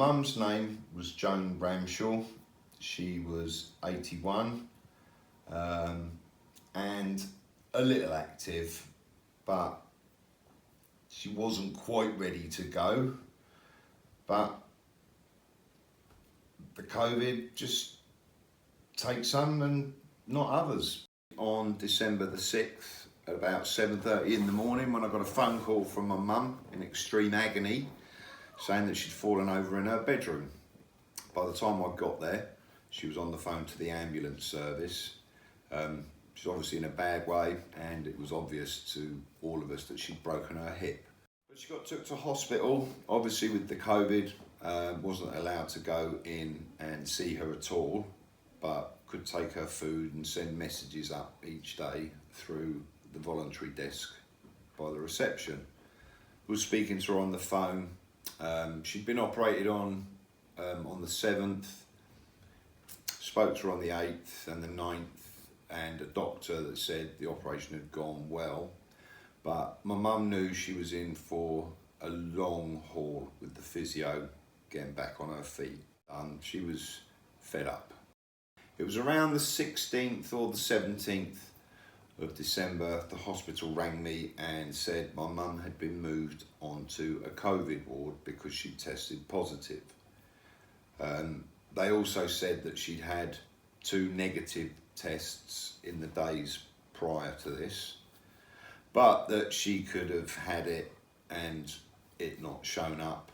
mum's name was Joan Ramshaw. She was 81 and a little active, but she wasn't quite ready to go. But the COVID just takes some and not others. On December the 6th, at about 7:30 in the morning, when I got a phone call from my mum in extreme agony, saying that she'd fallen over in her bedroom. By the time I got there, she was on the phone to the ambulance service. She's obviously in a bad way, and it was obvious to all of us that she'd broken her hip. But she got took to hospital, obviously with the COVID, wasn't allowed to go in and see her at all, but could take her food and send messages up each day through the voluntary desk by the reception. Was speaking to her on the phone. She'd been operated on the 7th, spoke to her on the 8th and the 9th, and a doctor that said the operation had gone well. But my mum knew she was in for a long haul with the physio getting back on her feet. She was fed up. It was around the 16th or the 17th of December, the hospital rang me and said my mum had been moved onto a COVID ward because she tested positive. They also said that she'd had 2 negative tests in the days prior to this, but that she could have had it and it not shown up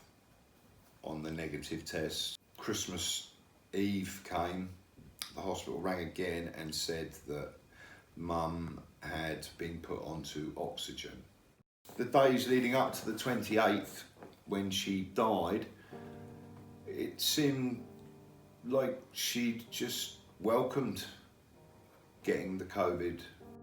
on the negative test. Christmas Eve came, the hospital rang again and said that mum had been put onto oxygen. The days leading up to the 28th, when she died, it seemed like she'd just welcomed getting the COVID.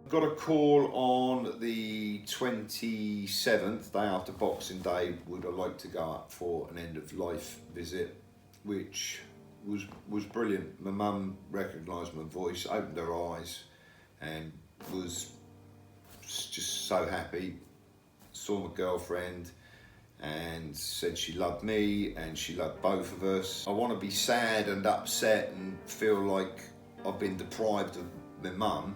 Got a call on the 27th, day after Boxing Day, would I like to go up for an end of life visit, which was brilliant. My mum recognised my voice, opened her eyes and was just so happy. Saw my girlfriend and said she loved me and she loved both of us. I want to be sad and upset and feel like I've been deprived of my mum,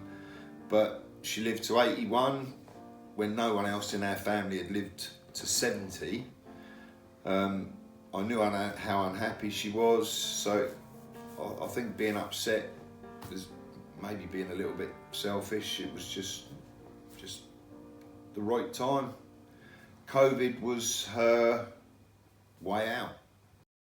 but she lived to 81 when no one else in our family had lived to 70. I knew how unhappy she was, so I think being upset was maybe being a little bit selfish. It was just the right time. COVID was her way out.